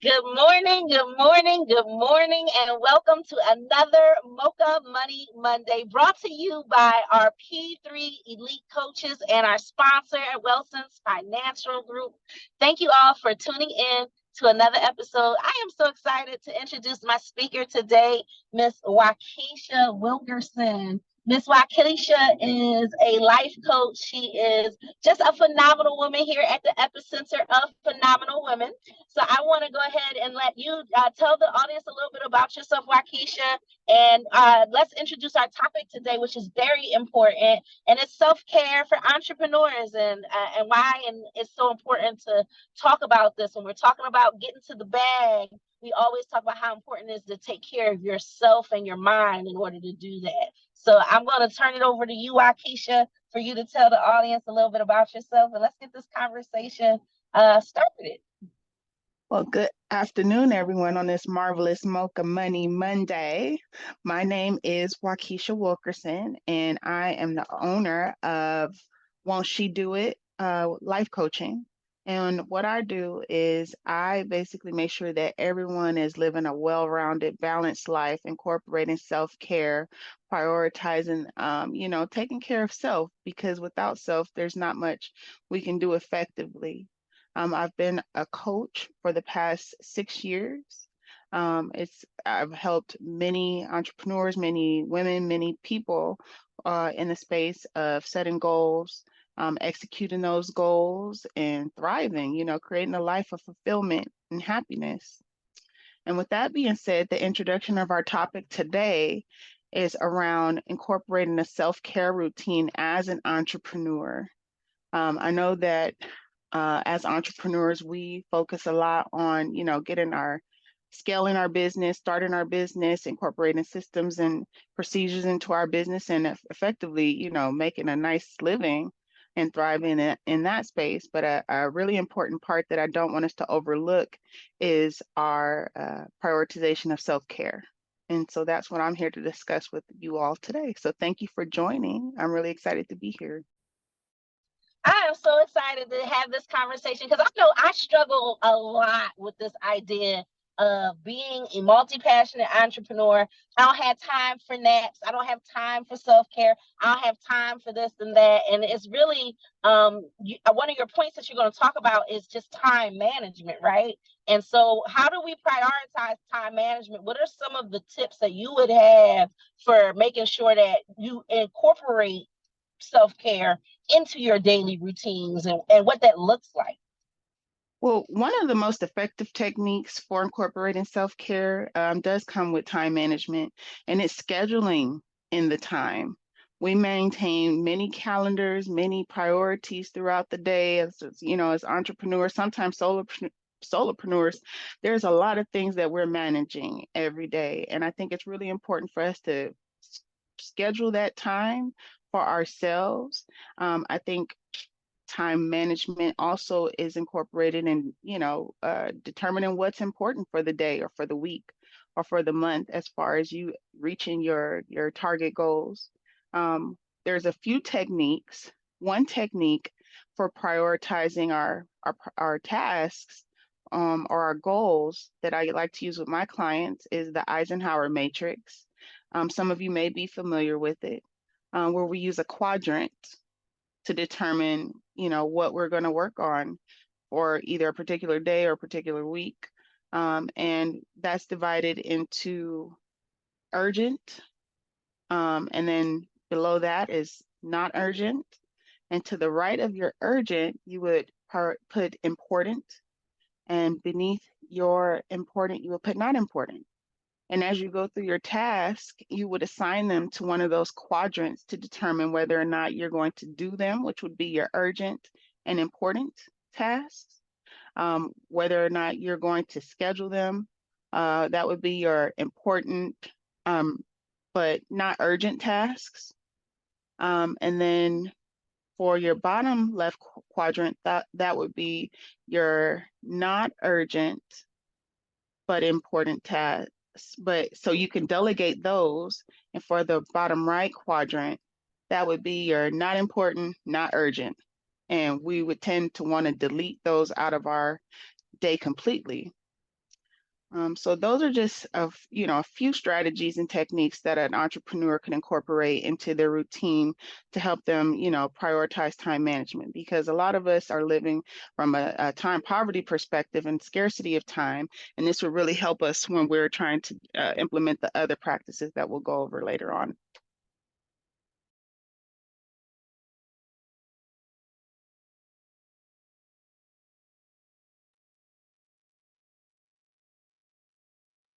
Good morning, good morning, good morning, and welcome to another Mocha Money Monday brought to you by our P3 Elite Coaches and our sponsor at Wilson's Financial Group. Thank you all for tuning in to another episode. I am so excited to introduce my speaker today, Miss Waukecha Wilkerson. Miss Waukecha is a life coach. She is just a phenomenal woman here at the epicenter of phenomenal women. So I want to go ahead and let you tell the audience a little bit about yourself, Waukecha, and let's introduce our topic today, which is very important, and it's self-care for entrepreneurs, and why and it's so important to talk about this. When we're talking about getting to the bag, we always talk about how important it is to take care of yourself and your mind in order to do that. So I'm going to turn it over to you, Waukecha, for you to tell the audience a little bit about yourself, and let's get this conversation started. Well, good afternoon, everyone, on this marvelous Mocha Money Monday. My name is Waukecha Wilkerson, and I am the owner of Won't She Do It Life Coaching. And what I do is I basically make sure that everyone is living a well-rounded, balanced life, incorporating self-care, prioritizing, taking care of self, because without self, there's not much we can do effectively. I've been a coach for the past 6 years. I've helped many entrepreneurs, many women, many people in the space of setting goals, executing those goals, and thriving. Creating a life of fulfillment and happiness. And with that being said, the introduction of our topic today is around incorporating a self-care routine as an entrepreneur. I know that as entrepreneurs, we focus a lot on, scaling our business, starting our business, incorporating systems and procedures into our business, and effectively, making a nice living and thriving in that space. But a really important part that I don't want us to overlook is our prioritization of self-care. And so that's what I'm here to discuss with you all today. So thank you for joining. I'm really excited to be here. I am so excited to have this conversation because I know I struggle a lot with this idea of being a multi-passionate entrepreneur. I don't have time for naps. I don't have time for self-care. I don't have time for this and that. And it's really one of your points that you're going to talk about is just time management, right? And so how do we prioritize time management? What are some of the tips that you would have for making sure that you incorporate self-care into your daily routines and what that looks like? Well, one of the most effective techniques for incorporating self-care does come with time management, and it's scheduling in the time. We maintain many calendars, many priorities throughout the day as entrepreneurs, sometimes solopreneurs. There's a lot of things that we're managing every day. And I think it's really important for us to schedule that time for ourselves. I think time management also is incorporated in, determining what's important for the day or for the week or for the month as far as you reaching your target goals. There's a few techniques. One technique for prioritizing our tasks or our goals that I like to use with my clients is the Eisenhower matrix. Some of you may be familiar with it, where we use a quadrant to determine, what we're going to work on for either a particular day or a particular week. And that's divided into urgent. And then below that is not urgent. And to the right of your urgent, you would put important. And beneath your important, you would put not important. And as you go through your task, you would assign them to one of those quadrants to determine whether or not you're going to do them, which would be your urgent and important tasks. Whether or not you're going to schedule them, that would be your important but not urgent tasks. And then for your bottom left quadrant, that would be your not urgent but important tasks. But so you can delegate those. And for the bottom right quadrant, that would be your not important, not urgent. And we would tend to want to delete those out of our day completely. So those are just a few strategies and techniques that an entrepreneur can incorporate into their routine to help them, prioritize time management. Because a lot of us are living from a time poverty perspective and scarcity of time, and this will really help us when we're trying to implement the other practices that we'll go over later on.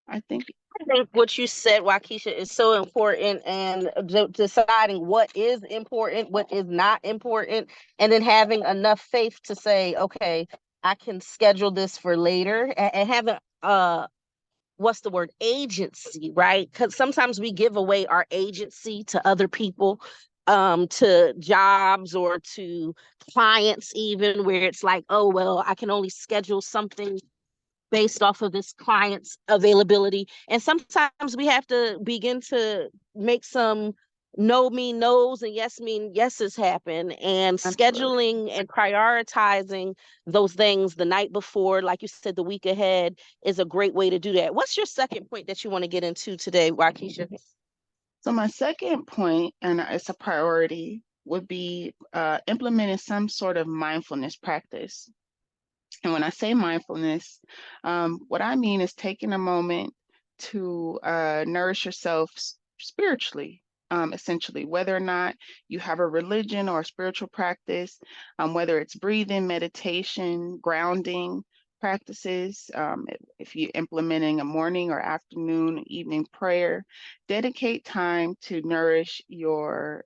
I think I think what you said, Waukecha, is so important, and deciding what is important, what is not important, and then having enough faith to say, okay, I can schedule this for later, and having what's the word, agency, right? Because sometimes we give away our agency to other people, to jobs or to clients, even where it's like, oh well, I can only schedule something based off of this client's availability. And sometimes we have to begin to make some no mean no's and yes mean yeses happen. And absolutely. scheduling and prioritizing those things the night before, like you said, the week ahead, is a great way to do that. What's your second point that you want to get into today, Waukecha? So my second point, and it's a priority, would be implementing some sort of mindfulness practice. And when I say mindfulness, what I mean is taking a moment to nourish yourself spiritually, essentially, whether or not you have a religion or a spiritual practice, whether it's breathing, meditation, grounding practices, if you're implementing a morning or afternoon, evening prayer, dedicate time to nourish your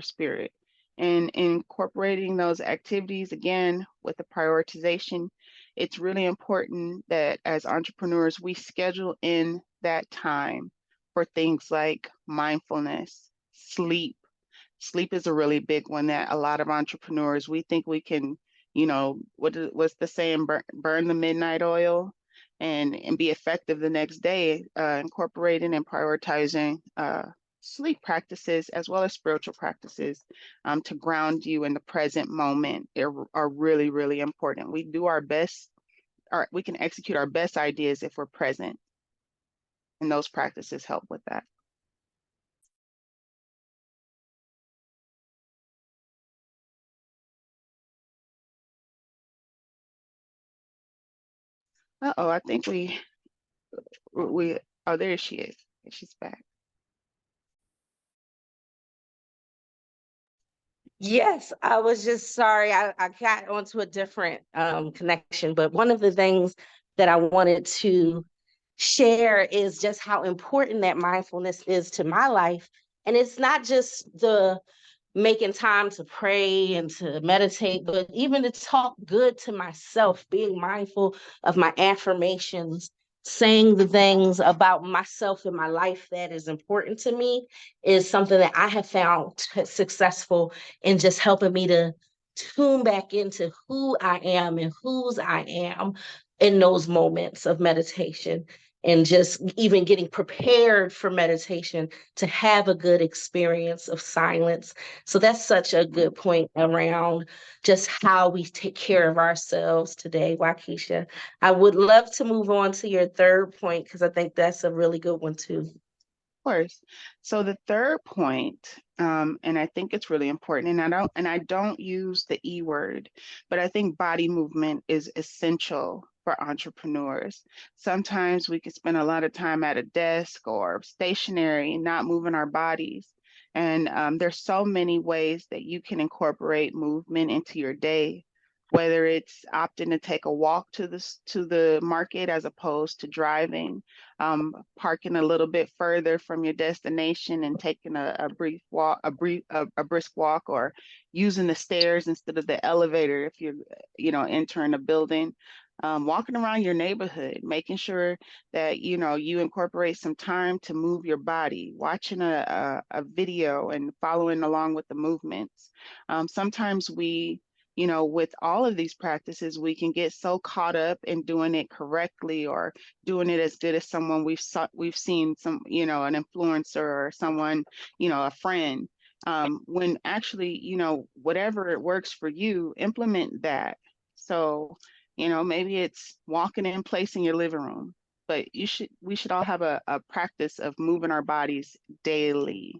spirit and incorporating those activities again with the prioritization. It's really important that as entrepreneurs, we schedule in that time for things like mindfulness, sleep. Sleep is a really big one that a lot of entrepreneurs, we think we can, what's the saying, burn the midnight oil and be effective the next day, incorporating and prioritizing sleep practices as well as spiritual practices to ground you in the present moment are really, really important. We do our best, or we can execute our best ideas if we're present, and those practices help with that. Uh-oh, I think oh, there she is. She's back. Yes, I was just sorry. I got onto a different connection, but one of the things that I wanted to share is just how important that mindfulness is to my life. And it's not just the making time to pray and to meditate, but even to talk good to myself, being mindful of my affirmations, saying the things about myself and my life that is important to me is something that I have found successful in just helping me to tune back into who I am and whose I am in those moments of meditation, and just even getting prepared for meditation to have a good experience of silence. So that's such a good point around just how we take care of ourselves today, Waukecha. I would love to move on to your third point because I think that's a really good one too. Course. So the third point, and I think it's really important, and I don't use the E word, but I think body movement is essential for entrepreneurs. Sometimes we can spend a lot of time at a desk or stationary, not moving our bodies. And there's so many ways that you can incorporate movement into your day, whether it's opting to take a walk to the market as opposed to driving, parking a little bit further from your destination and taking a brief walk, a brisk walk, or using the stairs instead of the elevator if you're, entering a building. Walking around your neighborhood, making sure that you incorporate some time to move your body, watching a video and following along with the movements. Sometimes with all of these practices, we can get so caught up in doing it correctly or doing it as good as someone we've seen, an influencer or someone, a friend. When actually, whatever it works for you, implement that. So, maybe it's walking in place in your living room, but we should all have a practice of moving our bodies daily.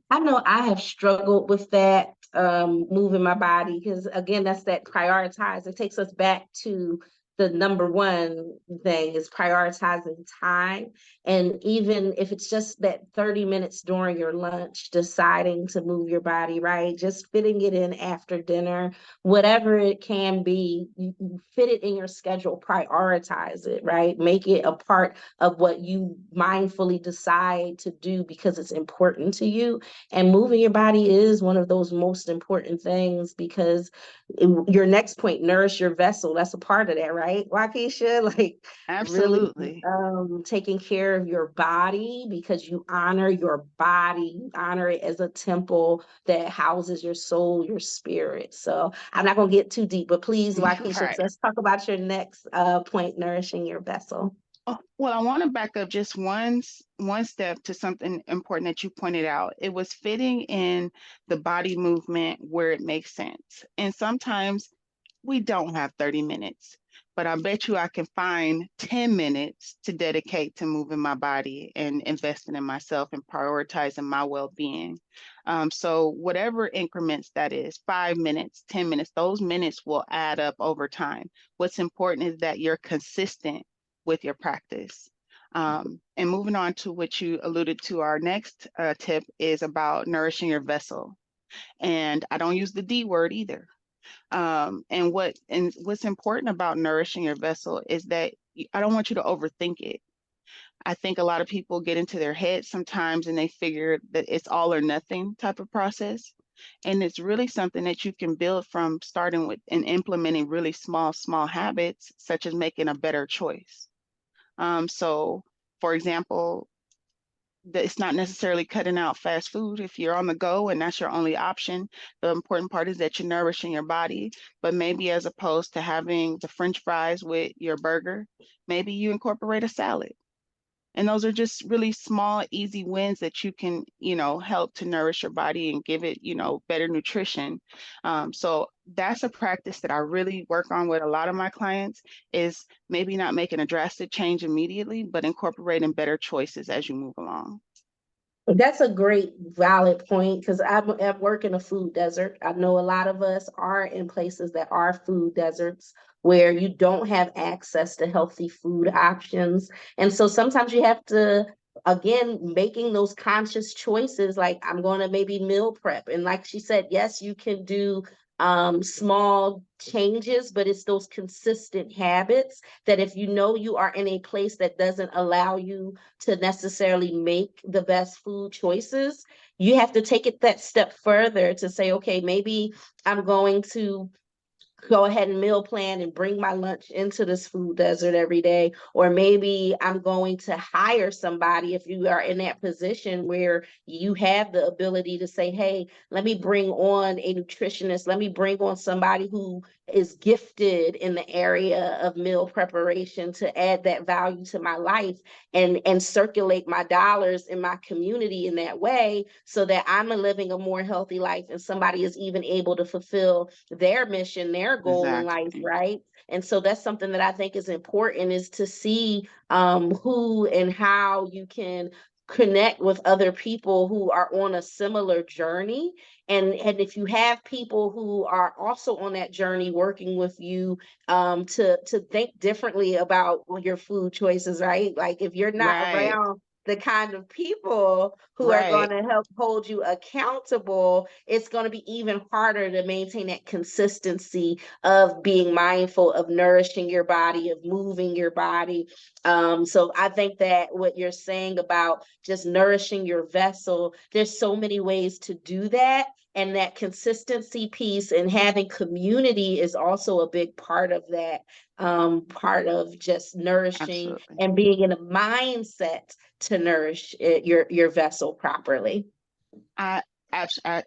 I know I have struggled with that, moving my body, because again, that's that prioritize. It takes us back to the number one thing is prioritizing time. And even if it's just that 30 minutes during your lunch, deciding to move your body, right? Just fitting it in after dinner, whatever it can be, you fit it in your schedule, prioritize it, right? Make it a part of what you mindfully decide to do because it's important to you. And moving your body is one of those most important things because your next point, nourish your vessel. That's a part of that, right? Waukecha, like really Absolutely. taking care of your body because you honor your body. You honor it as a temple that houses your soul, your spirit. So I'm not going to get too deep, but please, Waukecha, Right. let's talk about your next point, nourishing your vessel. Oh, well, I want to back up just one step to something important that you pointed out. It was fitting in the body movement where it makes sense. And sometimes we don't have 30 minutes, but I bet you I can find 10 minutes to dedicate to moving my body and investing in myself and prioritizing my well-being. So whatever increments that is, 5 minutes, 10 minutes, those minutes will add up over time. What's important is that you're consistent with your practice. And moving on to what you alluded to, our next tip is about nourishing your vessel. And I don't use the D word either. And what's important about nourishing your vessel is that I don't want you to overthink it. I think a lot of people get into their head sometimes and they figure that it's all or nothing type of process. And it's really something that you can build from starting with and implementing really small habits, such as making a better choice. So, for example, it's not necessarily cutting out fast food if you're on the go and that's your only option. The important part is that you're nourishing your body, but maybe as opposed to having the French fries with your burger, maybe you incorporate a salad. And those are just really small, easy wins that you can, help to nourish your body and give it, better nutrition. So that's a practice that I really work on with a lot of my clients is maybe not making a drastic change immediately, but incorporating better choices as you move along. That's a great valid point because I work in a food desert. I know a lot of us are in places that are food deserts where you don't have access to healthy food options. And so sometimes you have to, again, making those conscious choices, like I'm going to maybe meal prep. And like she said, yes, you can do small changes, but it's those consistent habits that if you know you are in a place that doesn't allow you to necessarily make the best food choices, you have to take it that step further to say, okay, maybe I'm going to go ahead and meal plan and bring my lunch into this food desert every day. Or maybe I'm going to hire somebody if you are in that position where you have the ability to say, hey, let me bring on a nutritionist. Let me bring on somebody who is gifted in the area of meal preparation to add that value to my life and circulate my dollars in my community in that way so that I'm living a more healthy life and somebody is even able to fulfill their mission, their goal in life, Exactly. right? And so that's something that I think is important is to see who and how you can connect with other people who are on a similar journey. And if you have people who are also on that journey working with you to think differently about your food choices, right? Like if you're not Right. around the kind of people who are going Right. to help hold you accountable, it's going to be even harder to maintain that consistency of being mindful of nourishing your body, of moving your body. So I think that what you're saying about just nourishing your vessel, there's so many ways to do that. And that consistency piece and having community is also a big part of that, part of just nourishing Absolutely. and being in a mindset to nourish your vessel properly. I,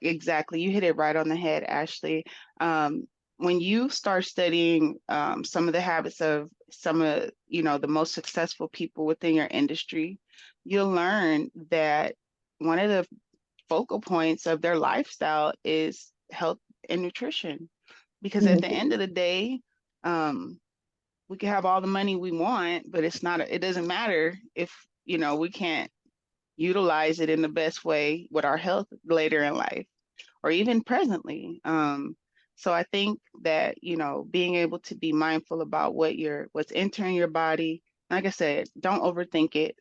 exactly. You hit it right on the head, Ashley. Um, when you start studying some of the habits of some of, the most successful people within your industry, you'll learn that one of the focal points of their lifestyle is health and nutrition. Because at the Mhm. end of the day, um, we can have all the money we want, but it doesn't matter if, we can't utilize it in the best way with our health later in life or even presently. So I think that, being able to be mindful about what's entering your body, like I said, don't overthink it.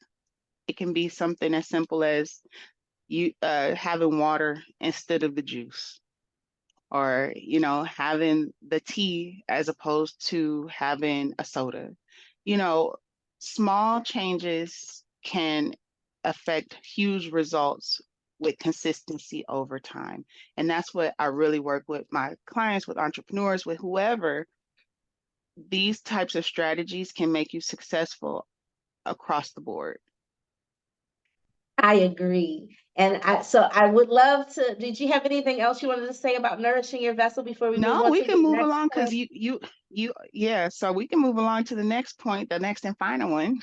It can be something as simple as you having water instead of the juice, or having the tea as opposed to having a soda. you know Small changes can affect huge results with consistency over time, and that's what I really work with my clients, with entrepreneurs, with whoever. These types of strategies can make you successful across the board. I agree. And so I would love to, did you have anything else you wanted to say about nourishing your vessel before we move No, on we to the can move next along because point? yeah, so we can move along to the next point, the next and final one.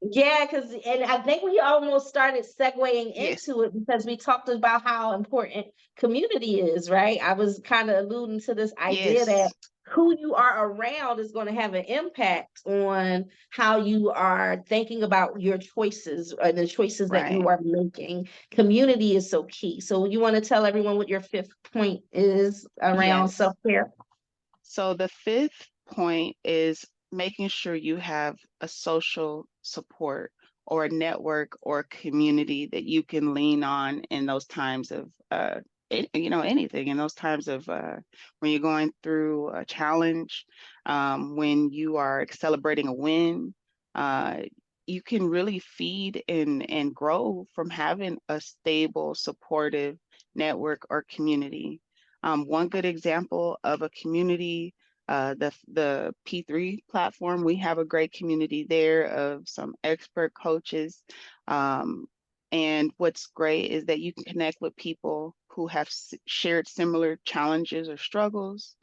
Yeah, and I think we almost started segueing Yes, into it because we talked about how important community is, right? I was kind of alluding to this idea that yes, who you are around is going to have an impact on how you are thinking about your choices and the choices that right. you are making. Community is so key. So you want to tell everyone what your fifth point is around Yes. self-care? So the fifth point is making sure you have a social support or a network or a community that you can lean on in those times of anything, in those times of when you're going through a challenge, when you are celebrating a win. Uh, you can really feed and grow from having a stable, supportive network or community. One good example of a community, the P3 platform, we have a great community there of some expert coaches. Um, and what's great is that you can connect with people who have shared similar challenges or struggles,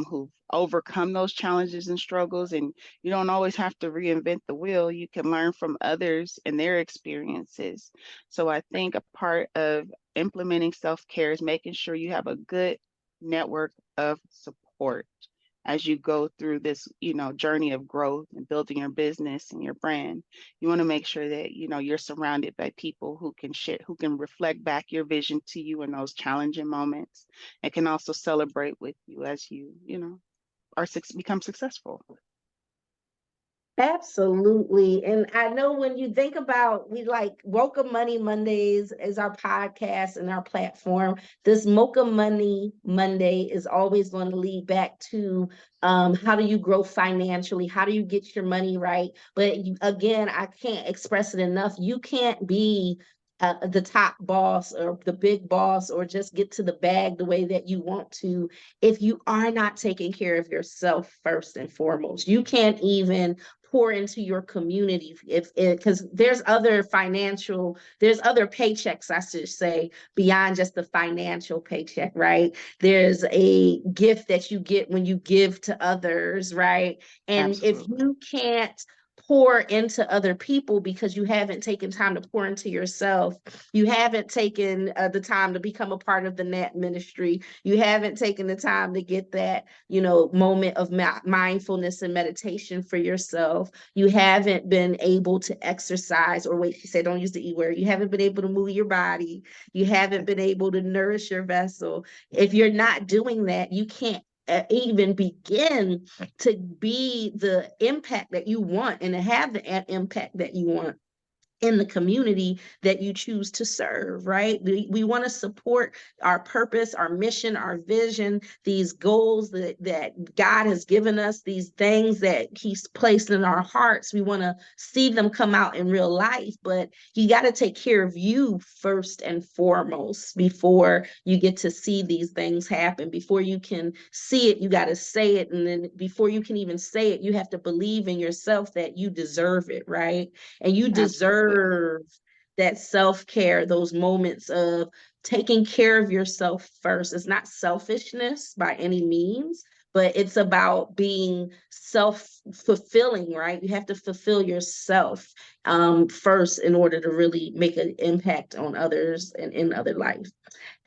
who've overcome those challenges and struggles. And you don't always have to reinvent the wheel. You can learn from others and their experiences. So I think a part of implementing self-care is making sure you have a good network of support as you go through this, journey of growth and building your business and your brand. You want to make sure that, you're surrounded by people who can share, who can reflect back your vision to you in those challenging moments, and can also celebrate with you as become successful. Absolutely. And I know when you think about, we like Mocha Money Mondays is our podcast and our platform. This Mocha Money Monday is always going to lead back to how do you grow financially? How do you get your money right? But again, I can't express it enough. You can't be the top boss or the big boss or just get to the bag the way that you want to if you are not taking care of yourself first and foremost. You can't even pour into your community if because there's other paychecks, I should say, beyond just the financial paycheck, right? There's a gift that you get when you give to others, right? And if Absolutely. you can't pour into other people because you haven't taken time to pour into yourself, you haven't taken the time to become a part of the net ministry, you haven't taken the time to get that moment of mindfulness and meditation for yourself, you haven't been able to exercise, or wait, she said don't use the E word, you haven't been able to move your body, you haven't been able to nourish your vessel. If you're not doing that, you can't even begin to be the impact that you want and to have the impact that you want in the community that you choose to serve, right? We want to support our purpose, our mission, our vision, these goals that God has given us, these things that He's placed in our hearts. We want to see them come out in real life, but you got to take care of you first and foremost before you get to see these things happen. Before you can see it, you got to say it. And then before you can even say it, you have to believe in yourself that you deserve it, right? And you Absolutely. deserve that self-care, those moments of taking care of yourself first. It's not selfishness by any means, but it's about being self-fulfilling, right? You have to fulfill yourself first in order to really make an impact on others and in other life.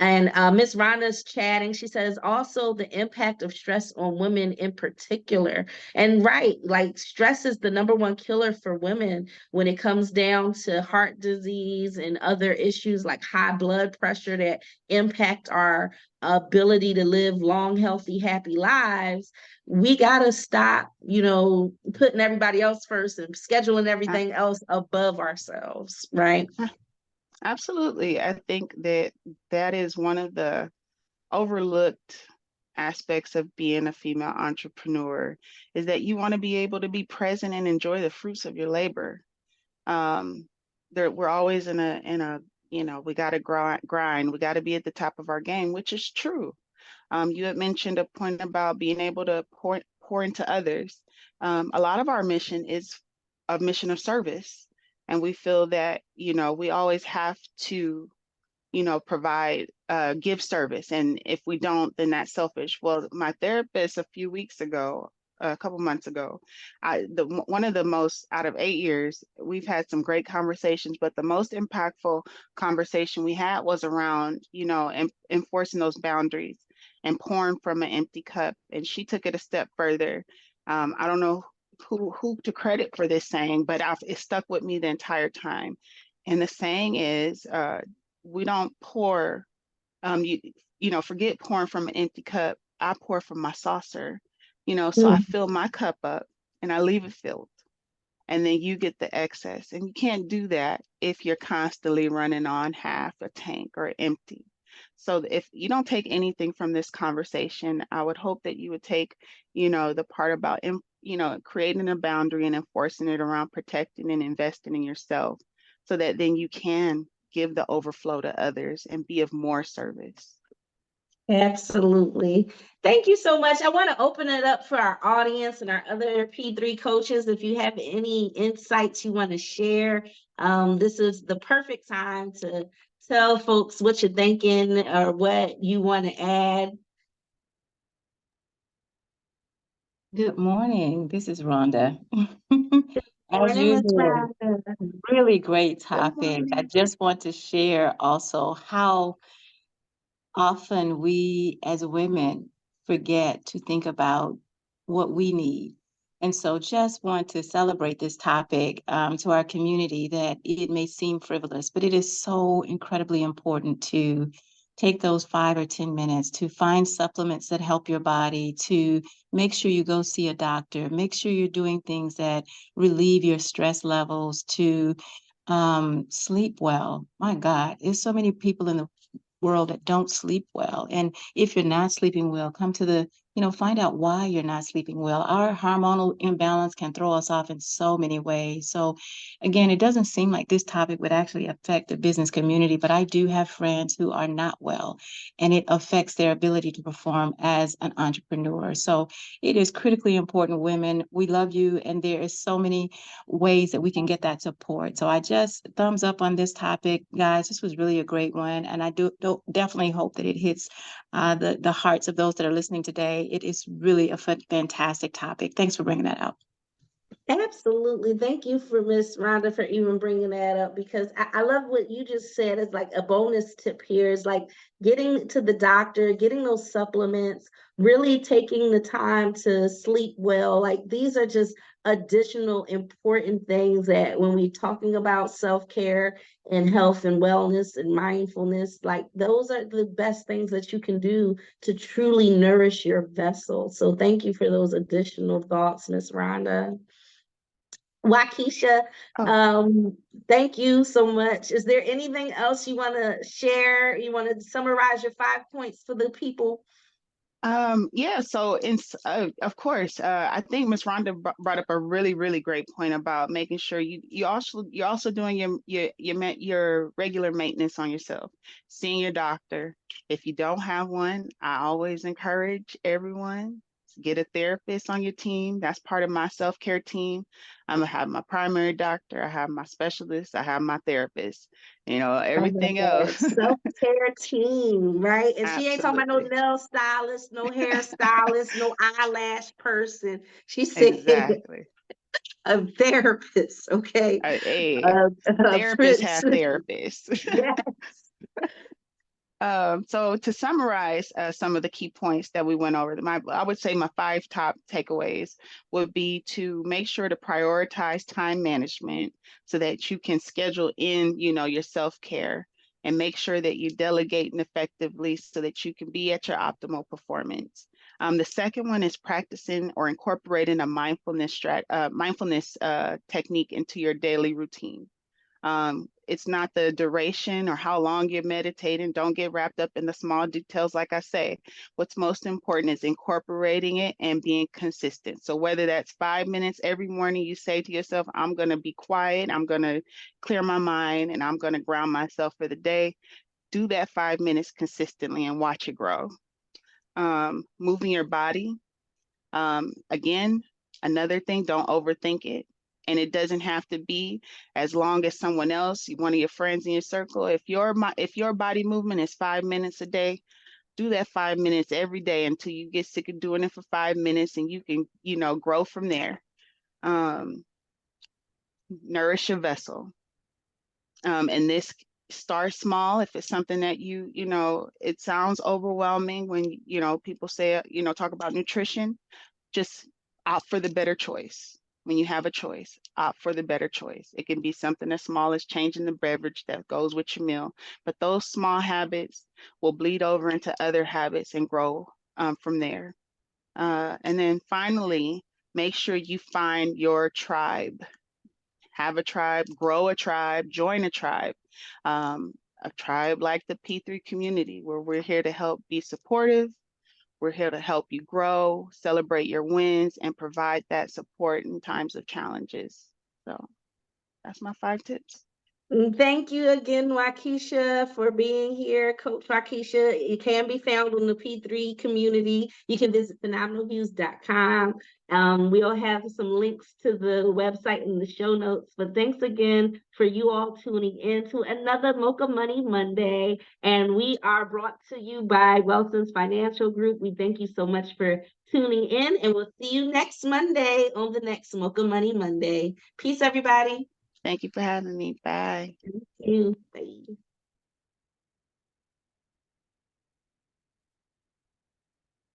And Miss Rhonda's chatting. She says also the impact of stress on women in particular. And right, like stress is the number one killer for women when it comes down to heart disease and other issues like high blood pressure that impact our ability to live long, healthy, happy lives. We got to stop, putting everybody else first and scheduling A- everything else above ourselves, right? Absolutely. I think that that is one of the overlooked aspects of being a female entrepreneur is that you want to be able to be present and enjoy the fruits of your labor. Um, we're always in a we got to grind, we got to be at the top of our game, which is true. You had mentioned a point about being able to pour into others. A lot of our mission is a mission of service, and we feel that we always have to provide, give service. And if we don't, then that's selfish. Well, my therapist a few weeks ago, a couple months ago, one of the most out of 8 years, we've had some great conversations, but the most impactful conversation we had was around, enforcing those boundaries and pouring from an empty cup. And she took it a step further. I don't know who to credit for this saying, but it stuck with me the entire time. And the saying is, we don't pour, you forget pouring from an empty cup. I pour from my saucer, so I fill my cup up and I leave it filled, and then you get the excess. And you can't do that if you're constantly running on half a tank or empty. So if you don't take anything from this conversation, I would hope that you would take, the part about, creating a boundary and enforcing it around protecting and investing in yourself, so that then you can give the overflow to others and be of more service. Absolutely. Thank you so much. I want to open it up for our audience and our other P3 coaches. If you have any insights you want to share, this is the perfect time to tell folks what you're thinking or what you want to add. Good morning. This is Rhonda. As Morning, Ms. usual, Rhonda. really great Good topic. I morning. just want to share also how often we as women forget to think about what we need. And so just want to celebrate this topic to our community, that it may seem frivolous, but it is so incredibly important to take those 5 or 10 minutes to find supplements that help your body, to make sure you go see a doctor, make sure you're doing things that relieve your stress levels, to sleep well. My God, there's so many people in the world that don't sleep well. And if you're not sleeping well, come to find out why you're not sleeping well. Our hormonal imbalance can throw us off in so many ways. So again, it doesn't seem like this topic would actually affect the business community, but I do have friends who are not well, and it affects their ability to perform as an entrepreneur. So it is critically important, women. We love you, and there is so many ways that we can get that support. So I just thumbs up on this topic, guys. This was really a great one, and I do definitely hope that it hits the hearts of those that are listening today. It is really a fantastic topic. Thanks for bringing that out. Absolutely. Thank you for Miss Rhonda for even bringing that up, because I love what you just said. Is like a bonus tip here is like getting to the doctor, getting those supplements, really taking the time to sleep well. Like these are just additional important things that when we're talking about self-care and health and wellness and mindfulness, like those are the best things that you can do to truly nourish your vessel. So thank you for those additional thoughts, Miss Rhonda. Waukecha, Oh, thank you so much. Is there anything else you want to share? You want to summarize your 5 points for the people? yeah, so of course, I think Miss Rhonda brought up a really, really great point about making sure you're also doing your regular maintenance on yourself, seeing your doctor. If you don't have one, I always encourage everyone to get a therapist on your team. That's part of my self-care team. I'm gonna have my primary doctor, I have my specialist, I have my therapist, I love everything that. else. Self-care team, right? And she ain't talking about no Absolutely. nail stylist, no hairstylist, no eyelash person. She said Exactly. a therapist, okay? Hey, therapists have therapists. Yes. So to summarize some of the key points that we went over, I would say my 5 top takeaways would be to make sure to prioritize time management so that you can schedule in, your self-care, and make sure that you delegate effectively so that you can be at your optimal performance. The second one is practicing or incorporating a mindfulness technique into your daily routine. It's not the duration or how long you're meditating. Don't get wrapped up in the small details. Like I say, what's most important is incorporating it and being consistent. So whether that's 5 minutes every morning, you say to yourself, I'm going to be quiet, I'm going to clear my mind, and I'm going to ground myself for the day. Do that 5 minutes consistently and watch it grow. Moving your body. Again, another thing, don't overthink it. And it doesn't have to be as long as someone else, one of your friends in your circle. If your body movement is 5 minutes a day, do that 5 minutes every day until you get sick of doing it for 5 minutes, and you can, grow from there. Nourish your vessel. And this, start small. If it's something that it sounds overwhelming when, people say, talk about nutrition, just opt for the better choice. When you have a choice, opt for the better choice. It can be something as small as changing the beverage that goes with your meal, but those small habits will bleed over into other habits and grow from there. And then finally, make sure you find your tribe. Have a tribe, grow a tribe, join a tribe like the P3 community, where we're here to help be supportive. We're here to help you grow, celebrate your wins, and provide that support in times of challenges. So that's my 5 tips. Thank you again, Waukecha, for being here. Coach Waukecha, it can be found on the P3 community. You can visit phenomenalviews.com. We'll have some links to the website in the show notes. But thanks again for you all tuning in to another Mocha Money Monday. And we are brought to you by Wilson's Financial Group. We thank you so much for tuning in, and we'll see you next Monday on the next Mocha Money Monday. Peace, everybody. Thank you for having me. Bye. Thank you. Bye.